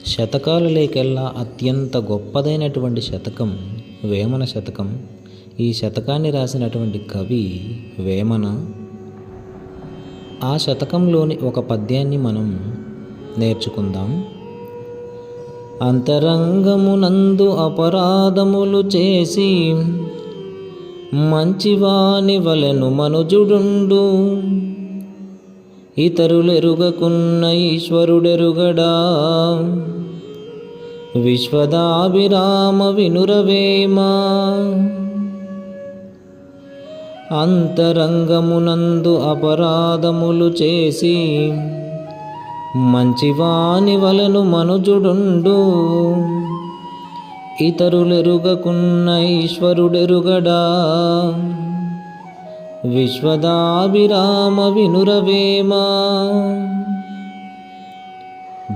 శతకాలలోకెల్లా అత్యంత గొప్పదైనటువంటి శతకం వేమన శతకం. ఈ శతకాన్ని రాసినటువంటి కవి వేమన. ఆ శతకంలోని ఒక పద్యాన్ని మనం నేర్చుకుందాం. అంతరంగమునందు అపరాధములు చేసి మంచివాని వలెను మనుజుడుండు, ఇతరులెరుగకున్న ఈశ్వరుడెరుగడా, విశ్వదాభిరామ వినురవేమా. అంతరంగమునందు అపరాధములు చేసి మంచివాని వలెను మనుజుడుండు, ఇతరులెరుగకున్న ఈశ్వరుడెరుగడా, విశ్వదాభిరామ వినురవేమా.